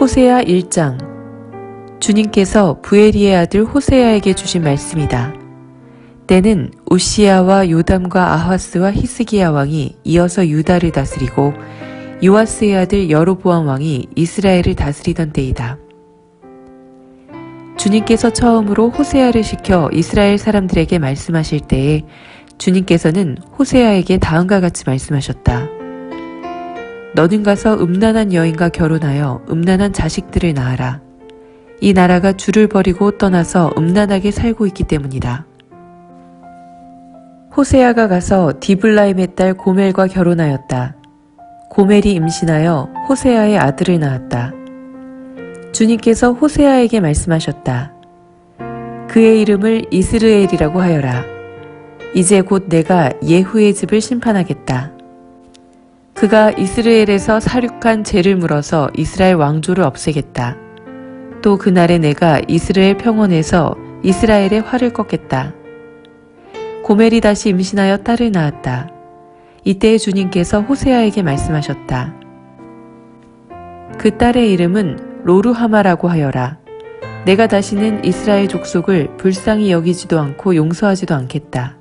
호세아 1장. 주님께서 부에리의 아들 호세아에게 주신 말씀이다. 때는 우시야와 요담과 아하스와 히스기야 왕이 이어서 유다를 다스리고 요아스의 아들 여로보암 왕이 이스라엘을 다스리던 때이다. 주님께서 처음으로 호세아를 시켜 이스라엘 사람들에게 말씀하실 때에 주님께서는 호세아에게 다음과 같이 말씀하셨다. 너는 가서 음란한 여인과 결혼하여 음란한 자식들을 낳아라. 이 나라가 주를 버리고 떠나서 음란하게 살고 있기 때문이다. 호세아가 가서 디블라임의 딸 고멜과 결혼하였다. 고멜이 임신하여 호세아의 아들을 낳았다. 주님께서 호세아에게 말씀하셨다. 그의 이름을 이스르엘이라고 하여라. 이제 곧 내가 예후의 집을 심판하겠다. 그가 이스라엘에서 살육한 죄를 물어서 이스라엘 왕조를 없애겠다. 또 그날에 내가 이스라엘 평원에서 이스라엘의 활을 꺾겠다. 고멜이 다시 임신하여 딸을 낳았다. 이때 주님께서 호세아에게 말씀하셨다. 그 딸의 이름은 로루하마라고 하여라. 내가 다시는 이스라엘 족속을 불쌍히 여기지도 않고 용서하지도 않겠다.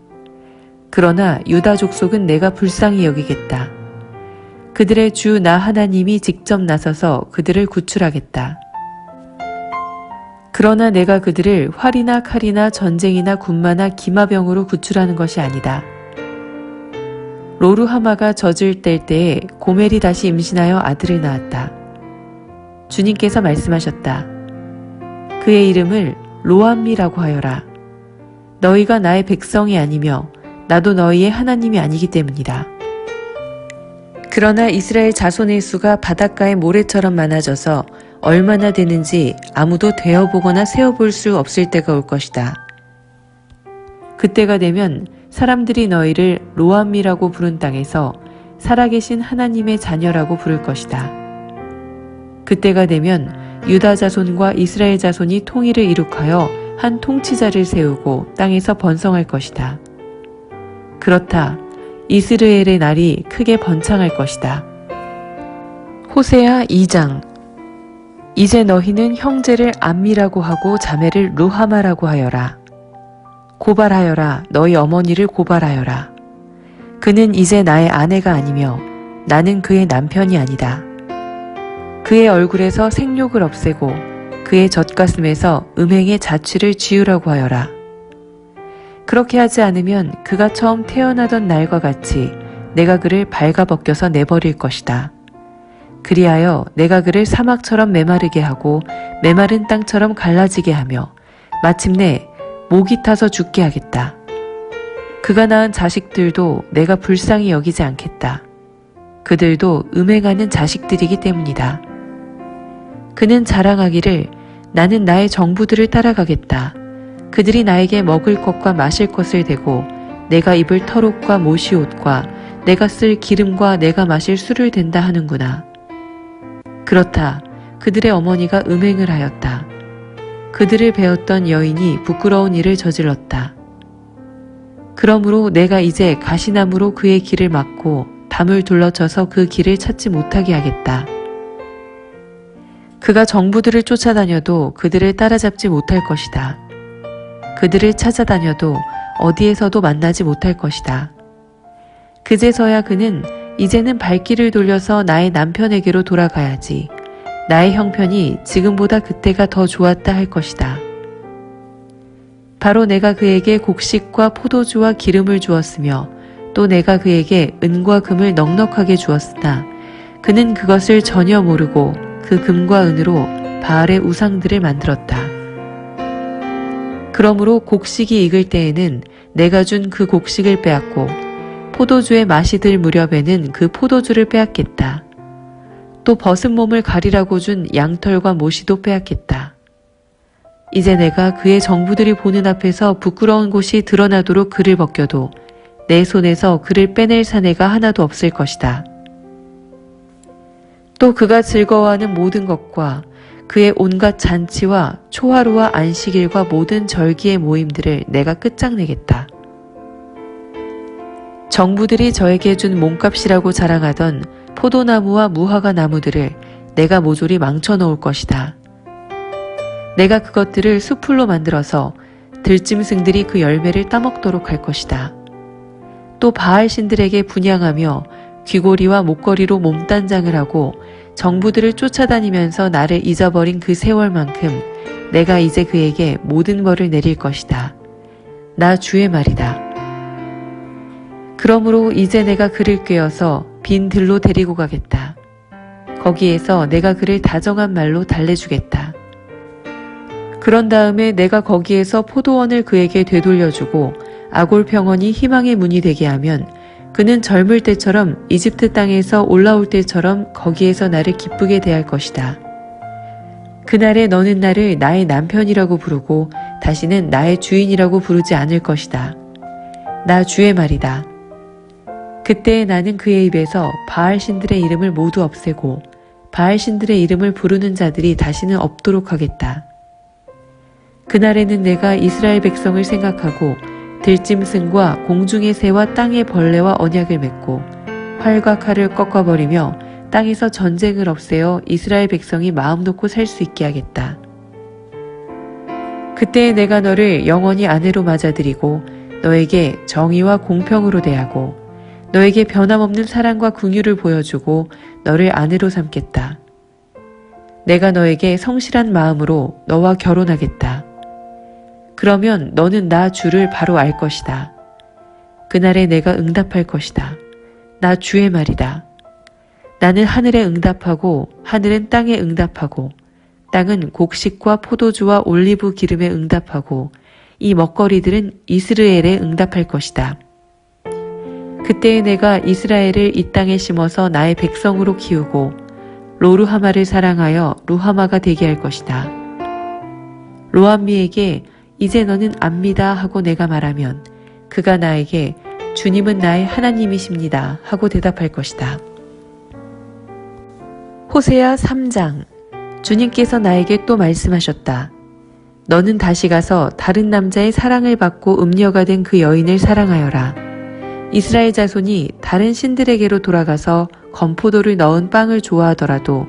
그러나 유다 족속은 내가 불쌍히 여기겠다. 그들의 주 나 하나님이 직접 나서서 그들을 구출하겠다. 그러나 내가 그들을 활이나 칼이나 전쟁이나 군마나 기마병으로 구출하는 것이 아니다. 로루하마가 젖을 뗄 때에 고멜이 다시 임신하여 아들을 낳았다. 주님께서 말씀하셨다. 그의 이름을 로암미라고 하여라. 너희가 나의 백성이 아니며 나도 너희의 하나님이 아니기 때문이다. 그러나 이스라엘 자손의 수가 바닷가의 모래처럼 많아져서 얼마나 되는지 아무도 되어보거나 세어볼 수 없을 때가 올 것이다. 그때가 되면 사람들이 너희를 로암미라고 부른 땅에서 살아계신 하나님의 자녀라고 부를 것이다. 그때가 되면 유다 자손과 이스라엘 자손이 통일을 이룩하여 한 통치자를 세우고 땅에서 번성할 것이다. 그렇다. 이스라엘의 날이 크게 번창할 것이다. 호세아 2장. 이제 너희는 형제를 암미라고 하고 자매를 루하마라고 하여라. 고발하여라. 너희 어머니를 고발하여라. 그는 이제 나의 아내가 아니며 나는 그의 남편이 아니다. 그의 얼굴에서 생욕을 없애고 그의 젖가슴에서 음행의 자취를 지우라고 하여라. 그렇게 하지 않으면 그가 처음 태어나던 날과 같이 내가 그를 발가벗겨서 내버릴 것이다. 그리하여 내가 그를 사막처럼 메마르게 하고 메마른 땅처럼 갈라지게 하며 마침내 목이 타서 죽게 하겠다. 그가 낳은 자식들도 내가 불쌍히 여기지 않겠다. 그들도 음행하는 자식들이기 때문이다. 그는 자랑하기를 나는 나의 정부들을 따라가겠다. 그들이 나에게 먹을 것과 마실 것을 대고 내가 입을 털옷과 모시옷과 내가 쓸 기름과 내가 마실 술을 댄다 하는구나. 그렇다. 그들의 어머니가 음행을 하였다. 그들을 배웠던 여인이 부끄러운 일을 저질렀다. 그러므로 내가 이제 가시나무로 그의 길을 막고 담을 둘러쳐서 그 길을 찾지 못하게 하겠다. 그가 정부들을 쫓아다녀도 그들을 따라잡지 못할 것이다. 그들을 찾아다녀도 어디에서도 만나지 못할 것이다. 그제서야 그는 이제는 발길을 돌려서 나의 남편에게로 돌아가야지. 나의 형편이 지금보다 그때가 더 좋았다 할 것이다. 바로 내가 그에게 곡식과 포도주와 기름을 주었으며 또 내가 그에게 은과 금을 넉넉하게 주었으나 그는 그것을 전혀 모르고 그 금과 은으로 바알의 우상들을 만들었다. 그러므로 곡식이 익을 때에는 내가 준 그 곡식을 빼앗고 포도주의 맛이 들 무렵에는 그 포도주를 빼앗겠다. 또 벗은 몸을 가리라고 준 양털과 모시도 빼앗겠다. 이제 내가 그의 정부들이 보는 앞에서 부끄러운 곳이 드러나도록 그를 벗겨도 내 손에서 그를 빼낼 사내가 하나도 없을 것이다. 또 그가 즐거워하는 모든 것과 그의 온갖 잔치와 초하루와 안식일과 모든 절기의 모임들을 내가 끝장내겠다. 정부들이 저에게 준 몸값이라고 자랑하던 포도나무와 무화과 나무들을 내가 모조리 망쳐 놓을 것이다. 내가 그것들을 수풀로 만들어서 들짐승들이 그 열매를 따먹도록 할 것이다. 또 바알 신들에게 분향하며 귀고리와 목걸이로 몸단장을 하고 정부들을 쫓아다니면서 나를 잊어버린 그 세월만큼 내가 이제 그에게 모든 벌을 내릴 것이다. 나 주의 말이다. 그러므로 이제 내가 그를 꿰어서 빈 들로 데리고 가겠다. 거기에서 내가 그를 다정한 말로 달래주겠다. 그런 다음에 내가 거기에서 포도원을 그에게 되돌려주고 아골 평원이 희망의 문이 되게 하면 그는 젊을 때처럼 이집트 땅에서 올라올 때처럼 거기에서 나를 기쁘게 대할 것이다. 그날에 너는 나를 나의 남편이라고 부르고 다시는 나의 주인이라고 부르지 않을 것이다. 나 주의 말이다. 그때 나는 그의 입에서 바알 신들의 이름을 모두 없애고 바알 신들의 이름을 부르는 자들이 다시는 없도록 하겠다. 그날에는 내가 이스라엘 백성을 생각하고 들짐승과 공중의 새와 땅의 벌레와 언약을 맺고 활과 칼을 꺾어버리며 땅에서 전쟁을 없애어 이스라엘 백성이 마음 놓고 살 수 있게 하겠다. 그때 내가 너를 영원히 아내로 맞아들이고 너에게 정의와 공평으로 대하고 너에게 변함없는 사랑과 긍휼을 보여주고 너를 아내로 삼겠다. 내가 너에게 성실한 마음으로 너와 결혼하겠다. 그러면 너는 나 주를 바로 알 것이다. 그날에 내가 응답할 것이다. 나 주의 말이다. 나는 하늘에 응답하고 하늘은 땅에 응답하고 땅은 곡식과 포도주와 올리브 기름에 응답하고 이 먹거리들은 이스라엘에 응답할 것이다. 그때에 내가 이스라엘을 이 땅에 심어서 나의 백성으로 키우고 로루하마를 사랑하여 루하마가 되게 할 것이다. 로암미에게 이제 너는 압니다 하고 내가 말하면 그가 나에게 주님은 나의 하나님이십니다 하고 대답할 것이다. 호세아 3장. 주님께서 나에게 또 말씀하셨다. 너는 다시 가서 다른 남자의 사랑을 받고 음녀가 된 그 여인을 사랑하여라. 이스라엘 자손이 다른 신들에게로 돌아가서 건포도를 넣은 빵을 좋아하더라도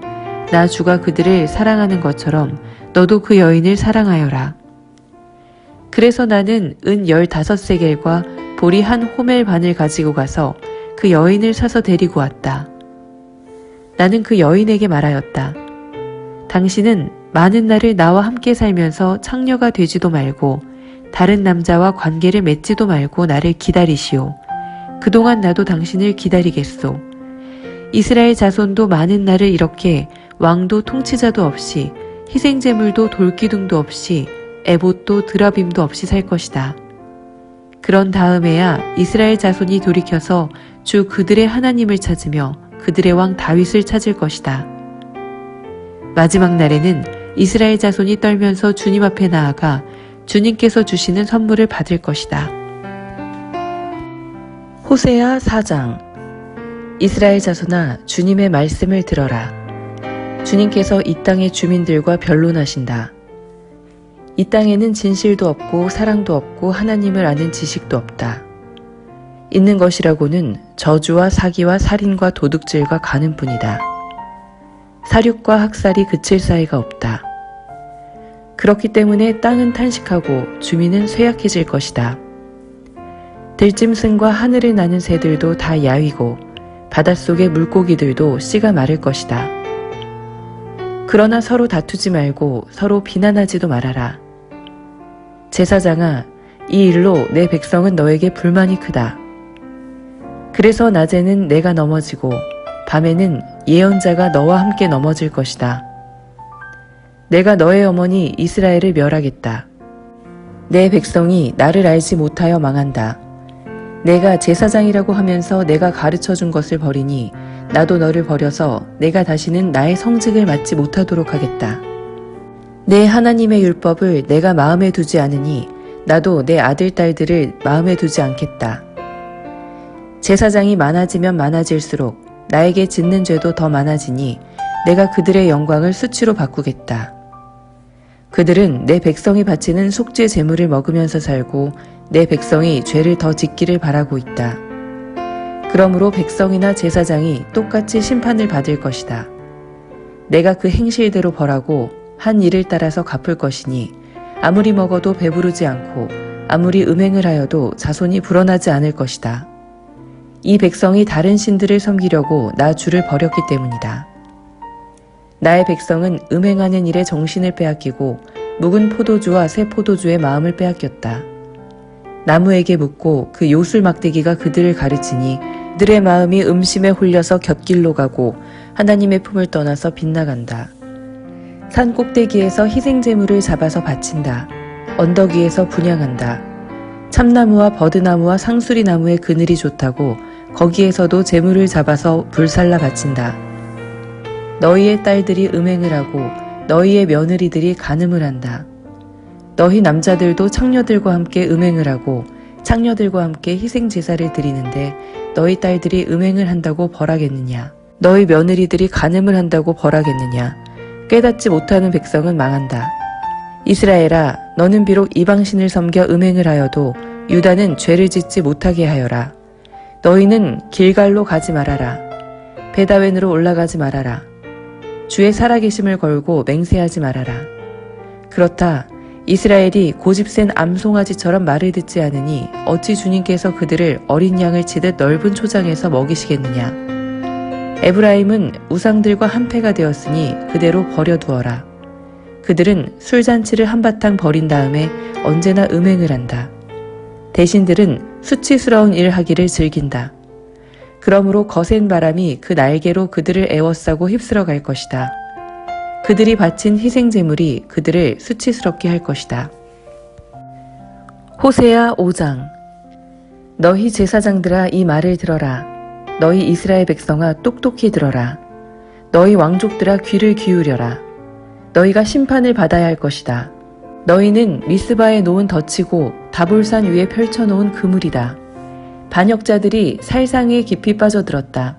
나 주가 그들을 사랑하는 것처럼 너도 그 여인을 사랑하여라. 그래서 나는 은 15세겔과 보리 한 호멜 반을 가지고 가서 그 여인을 사서 데리고 왔다. 나는 그 여인에게 말하였다. 당신은 많은 날을 나와 함께 살면서 창녀가 되지도 말고 다른 남자와 관계를 맺지도 말고 나를 기다리시오. 그동안 나도 당신을 기다리겠소. 이스라엘 자손도 많은 날을 이렇게 왕도 통치자도 없이 희생제물도 돌기둥도 없이 에봇도 드라빔도 없이 살 것이다. 그런 다음에야 이스라엘 자손이 돌이켜서 주 그들의 하나님을 찾으며 그들의 왕 다윗을 찾을 것이다. 마지막 날에는 이스라엘 자손이 떨면서 주님 앞에 나아가 주님께서 주시는 선물을 받을 것이다. 호세아 4장. 이스라엘 자손아, 주님의 말씀을 들어라. 주님께서 이 땅의 주민들과 변론하신다. 이 땅에는 진실도 없고 사랑도 없고 하나님을 아는 지식도 없다. 있는 것이라고는 저주와 사기와 살인과 도둑질과 간음뿐이다. 사륙과 학살이 그칠 사이가 없다. 그렇기 때문에 땅은 탄식하고 주민은 쇠약해질 것이다. 들짐승과 하늘을 나는 새들도 다 야위고 바닷속의 물고기들도 씨가 마를 것이다. 그러나 서로 다투지 말고 서로 비난하지도 말아라. 제사장아, 이 일로 내 백성은 너에게 불만이 크다. 그래서 낮에는 내가 넘어지고 밤에는 예언자가 너와 함께 넘어질 것이다. 내가 너의 어머니 이스라엘을 멸하겠다. 내 백성이 나를 알지 못하여 망한다. 내가 제사장이라고 하면서 내가 가르쳐준 것을 버리니 나도 너를 버려서 내가 다시는 나의 성직을 맡지 못하도록 하겠다. 내 하나님의 율법을 내가 마음에 두지 않으니 나도 내 아들, 딸들을 마음에 두지 않겠다. 제사장이 많아지면 많아질수록 나에게 짓는 죄도 더 많아지니 내가 그들의 영광을 수치로 바꾸겠다. 그들은 내 백성이 바치는 속죄 제물을 먹으면서 살고 내 백성이 죄를 더 짓기를 바라고 있다. 그러므로 백성이나 제사장이 똑같이 심판을 받을 것이다. 내가 그 행실대로 벌하고 한 일을 따라서 갚을 것이니 아무리 먹어도 배부르지 않고 아무리 음행을 하여도 자손이 불어나지 않을 것이다. 이 백성이 다른 신들을 섬기려고 나 주를 버렸기 때문이다. 나의 백성은 음행하는 일에 정신을 빼앗기고 묵은 포도주와 새 포도주의 마음을 빼앗겼다. 나무에게 묻고 그 요술 막대기가 그들을 가르치니 그들의 마음이 음심에 홀려서 곁길로 가고 하나님의 품을 떠나서 빗나간다. 산 꼭대기에서 희생제물을 잡아서 바친다. 언덕 위에서 분향한다. 참나무와 버드나무와 상수리나무의 그늘이 좋다고 거기에서도 제물을 잡아서 불살라 바친다. 너희의 딸들이 음행을 하고 너희의 며느리들이 간음을 한다. 너희 남자들도 창녀들과 함께 음행을 하고 창녀들과 함께 희생제사를 드리는데 너희 딸들이 음행을 한다고 벌하겠느냐? 너희 며느리들이 간음을 한다고 벌하겠느냐? 깨닫지 못하는 백성은 망한다. 이스라엘아, 너는 비록 이방신을 섬겨 음행을 하여도 유다는 죄를 짓지 못하게 하여라. 너희는 길갈로 가지 말아라. 베다웬으로 올라가지 말아라. 주의 살아계심을 걸고 맹세하지 말아라. 그렇다. 이스라엘이 고집센 암송아지처럼 말을 듣지 않으니 어찌 주님께서 그들을 어린 양을 치듯 넓은 초장에서 먹이시겠느냐. 에브라임은 우상들과 한패가 되었으니 그대로 버려두어라. 그들은 술잔치를 한바탕 벌인 다음에 언제나 음행을 한다. 대신들은 수치스러운 일 하기를 즐긴다. 그러므로 거센 바람이 그 날개로 그들을 에워싸고 휩쓸어 갈 것이다. 그들이 바친 희생제물이 그들을 수치스럽게 할 것이다. 호세아 5장. 너희 제사장들아 이 말을 들어라. 너희 이스라엘 백성아 똑똑히 들어라. 너희 왕족들아 귀를 기울여라. 너희가 심판을 받아야 할 것이다. 너희는 미스바에 놓은 덫이고 다볼산 위에 펼쳐놓은 그물이다. 반역자들이 살상에 깊이 빠져들었다.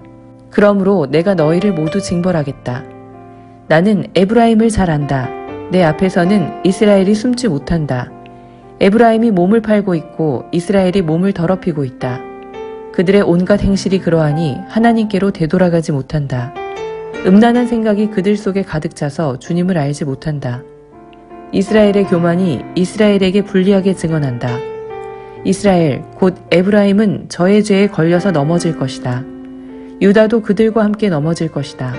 그러므로 내가 너희를 모두 징벌하겠다. 나는 에브라임을 잘 안다. 내 앞에서는 이스라엘이 숨지 못한다. 에브라임이 몸을 팔고 있고 이스라엘이 몸을 더럽히고 있다. 그들의 온갖 행실이 그러하니 하나님께로 되돌아가지 못한다. 음란한 생각이 그들 속에 가득 차서 주님을 알지 못한다. 이스라엘의 교만이 이스라엘에게 불리하게 증언한다. 이스라엘 곧 에브라임은 저의 죄에 걸려서 넘어질 것이다. 유다도 그들과 함께 넘어질 것이다.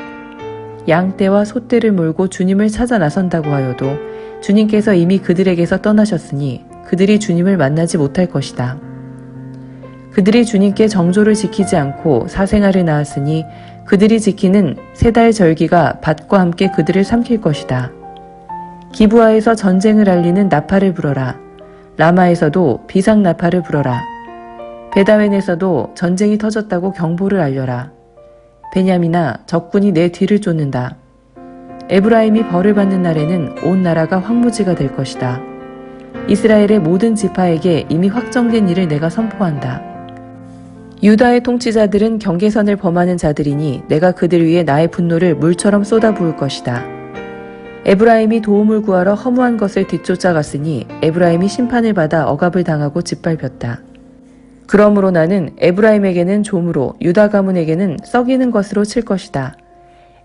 양떼와 소떼를 몰고 주님을 찾아 나선다고 하여도 주님께서 이미 그들에게서 떠나셨으니 그들이 주님을 만나지 못할 것이다. 그들이 주님께 정조를 지키지 않고 사생아를 낳았으니 그들이 지키는 세 달 절기가 밭과 함께 그들을 삼킬 것이다. 기브아에서 전쟁을 알리는 나팔을 불어라. 라마에서도 비상 나팔을 불어라. 베다웬에서도 전쟁이 터졌다고 경보를 알려라. 베냐민아, 적군이 내 뒤를 쫓는다. 에브라임이 벌을 받는 날에는 온 나라가 황무지가 될 것이다. 이스라엘의 모든 지파에게 이미 확정된 일을 내가 선포한다. 유다의 통치자들은 경계선을 범하는 자들이니 내가 그들 위에 나의 분노를 물처럼 쏟아부을 것이다. 에브라임이 도움을 구하러 허무한 것을 뒤쫓아갔으니 에브라임이 심판을 받아 억압을 당하고 짓밟혔다. 그러므로 나는 에브라임에게는 조무로 유다 가문에게는 썩이는 것으로 칠 것이다.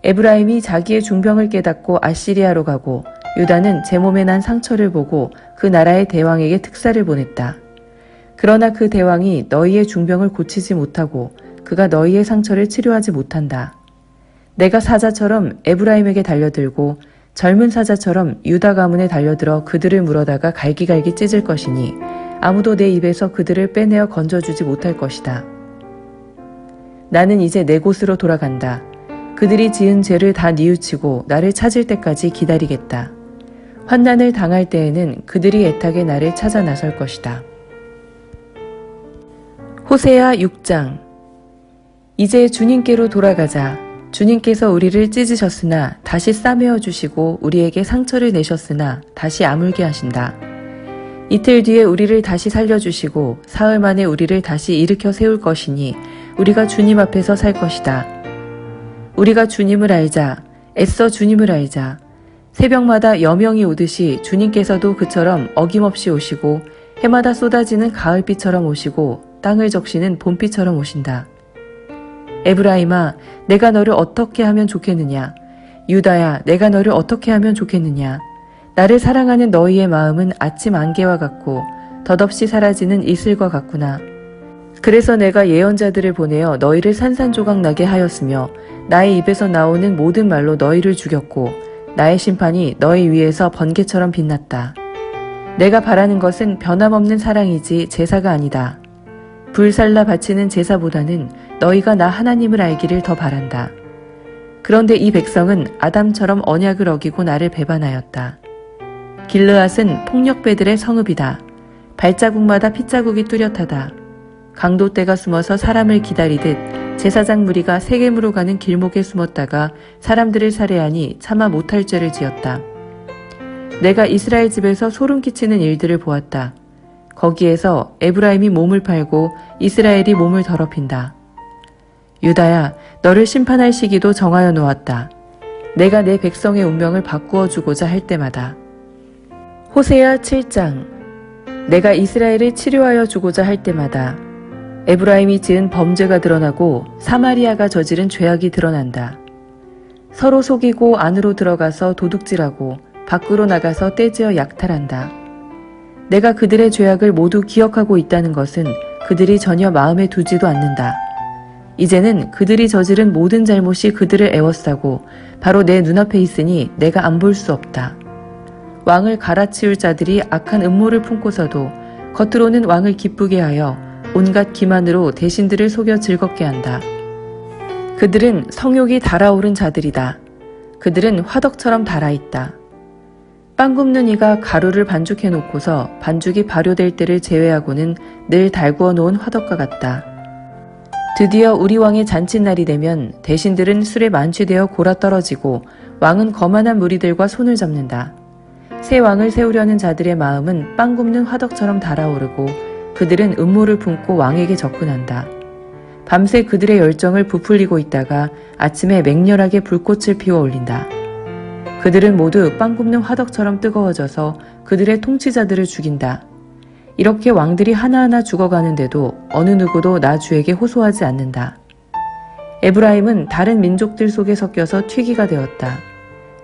에브라임이 자기의 중병을 깨닫고 아시리아로 가고 유다는 제 몸에 난 상처를 보고 그 나라의 대왕에게 특사를 보냈다. 그러나 그 대왕이 너희의 중병을 고치지 못하고 그가 너희의 상처를 치료하지 못한다. 내가 사자처럼 에브라임에게 달려들고 젊은 사자처럼 유다 가문에 달려들어 그들을 물어다가 갈기갈기 찢을 것이니 아무도 내 입에서 그들을 빼내어 건져주지 못할 것이다. 나는 이제 내 곳으로 돌아간다. 그들이 지은 죄를 다 뉘우치고 나를 찾을 때까지 기다리겠다. 환난을 당할 때에는 그들이 애타게 나를 찾아 나설 것이다. 호세아 6장. 이제 주님께로 돌아가자. 주님께서 우리를 찢으셨으나 다시 싸매어 주시고 우리에게 상처를 내셨으나 다시 아물게 하신다. 이틀 뒤에 우리를 다시 살려주시고 사흘 만에 우리를 다시 일으켜 세울 것이니 우리가 주님 앞에서 살 것이다. 우리가 주님을 알자. 애써 주님을 알자. 새벽마다 여명이 오듯이 주님께서도 그처럼 어김없이 오시고 해마다 쏟아지는 가을비처럼 오시고 땅을 적시는 봄비처럼 오신다. 에브라임아, 내가 너를 어떻게 하면 좋겠느냐? 유다야, 내가 너를 어떻게 하면 좋겠느냐? 나를 사랑하는 너희의 마음은 아침 안개와 같고 덧없이 사라지는 이슬과 같구나. 그래서 내가 예언자들을 보내어 너희를 산산조각 나게 하였으며 나의 입에서 나오는 모든 말로 너희를 죽였고 나의 심판이 너희 위에서 번개처럼 빛났다. 내가 바라는 것은 변함없는 사랑이지 제사가 아니다. 불살라 바치는 제사보다는 너희가 나 하나님을 알기를 더 바란다. 그런데 이 백성은 아담처럼 언약을 어기고 나를 배반하였다. 길르앗은 폭력배들의 성읍이다. 발자국마다 핏자국이 뚜렷하다. 강도떼가 숨어서 사람을 기다리듯 제사장 무리가 세겜으로 가는 길목에 숨었다가 사람들을 살해하니 차마 못할 죄를 지었다. 내가 이스라엘 집에서 소름 끼치는 일들을 보았다. 거기에서 에브라임이 몸을 팔고 이스라엘이 몸을 더럽힌다. 유다야, 너를 심판할 시기도 정하여 놓았다. 내가 내 백성의 운명을 바꾸어 주고자 할 때마다. 호세아 7장. 내가 이스라엘을 치료하여 주고자 할 때마다 에브라임이 지은 범죄가 드러나고 사마리아가 저지른 죄악이 드러난다. 서로 속이고 안으로 들어가서 도둑질하고 밖으로 나가서 떼지어 약탈한다. 내가 그들의 죄악을 모두 기억하고 있다는 것은 그들이 전혀 마음에 두지도 않는다. 이제는 그들이 저지른 모든 잘못이 그들을 애워싸고 바로 내 눈앞에 있으니 내가 안 볼 수 없다. 왕을 갈아치울 자들이 악한 음모를 품고서도 겉으로는 왕을 기쁘게 하여 온갖 기만으로 대신들을 속여 즐겁게 한다. 그들은 성욕이 달아오른 자들이다. 그들은 화덕처럼 달아있다. 빵 굽는 이가 가루를 반죽해 놓고서 반죽이 발효될 때를 제외하고는 늘 달구어 놓은 화덕과 같다. 드디어 우리 왕의 잔칫날이 되면 대신들은 술에 만취되어 골아떨어지고 왕은 거만한 무리들과 손을 잡는다. 새 왕을 세우려는 자들의 마음은 빵 굽는 화덕처럼 달아오르고 그들은 음모를 품고 왕에게 접근한다. 밤새 그들의 열정을 부풀리고 있다가 아침에 맹렬하게 불꽃을 피워 올린다. 그들은 모두 빵 굽는 화덕처럼 뜨거워져서 그들의 통치자들을 죽인다. 이렇게 왕들이 하나하나 죽어가는데도 어느 누구도 나 주에게 호소하지 않는다. 에브라임은 다른 민족들 속에 섞여서 튀기가 되었다.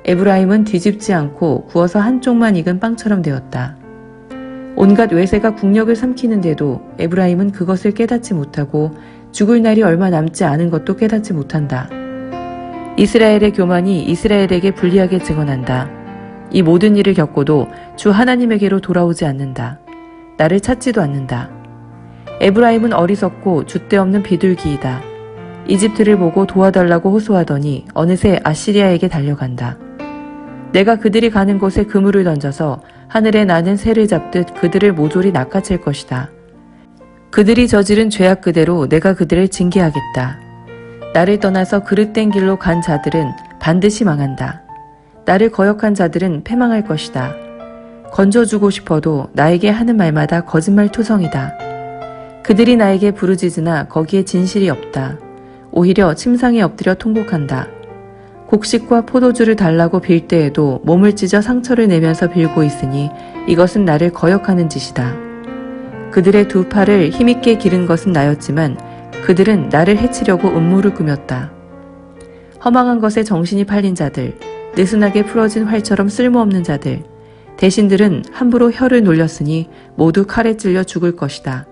에브라임은 뒤집지 않고 구워서 한쪽만 익은 빵처럼 되었다. 온갖 외세가 국력을 삼키는데도 에브라임은 그것을 깨닫지 못하고 죽을 날이 얼마 남지 않은 것도 깨닫지 못한다. 이스라엘의 교만이 이스라엘에게 불리하게 증언한다. 이 모든 일을 겪고도 주 하나님에게로 돌아오지 않는다. 나를 찾지도 않는다. 에브라임은 어리석고 줏대없는 비둘기이다. 이집트를 보고 도와달라고 호소하더니 어느새 아시리아에게 달려간다. 내가 그들이 가는 곳에 그물을 던져서 하늘에 나는 새를 잡듯 그들을 모조리 낚아챌 것이다. 그들이 저지른 죄악 그대로 내가 그들을 징계하겠다. 나를 떠나서 그릇된 길로 간 자들은 반드시 망한다. 나를 거역한 자들은 패망할 것이다. 건져주고 싶어도 나에게 하는 말마다 거짓말 투성이다. 그들이 나에게 부르짖으나 거기에 진실이 없다. 오히려 침상에 엎드려 통곡한다. 곡식과 포도주를 달라고 빌 때에도 몸을 찢어 상처를 내면서 빌고 있으니 이것은 나를 거역하는 짓이다. 그들의 두 팔을 힘있게 기른 것은 나였지만 그들은 나를 해치려고 음모를 꾸몄다. 허망한 것에 정신이 팔린 자들, 느슨하게 풀어진 활처럼 쓸모없는 자들, 대신들은 함부로 혀를 놀렸으니 모두 칼에 찔려 죽을 것이다.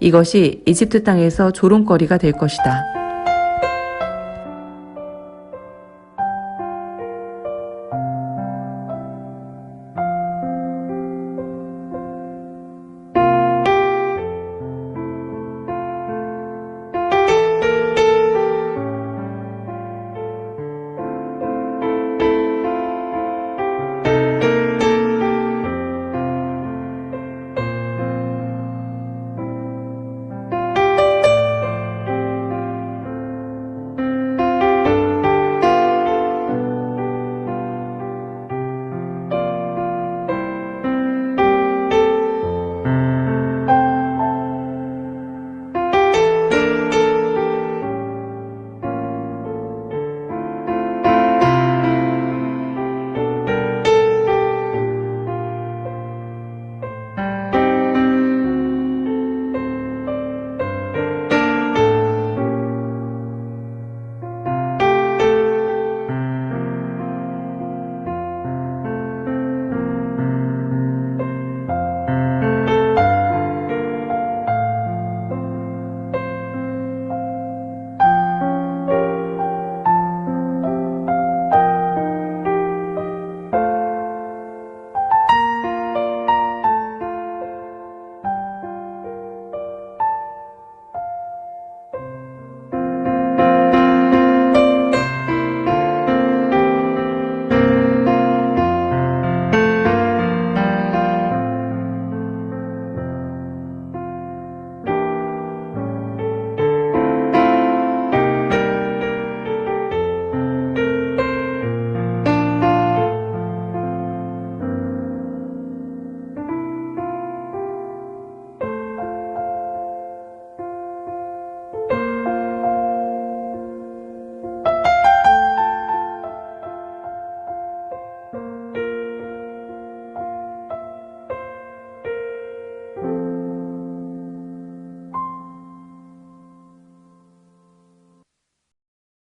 이것이 이집트 땅에서 조롱거리가 될 것이다.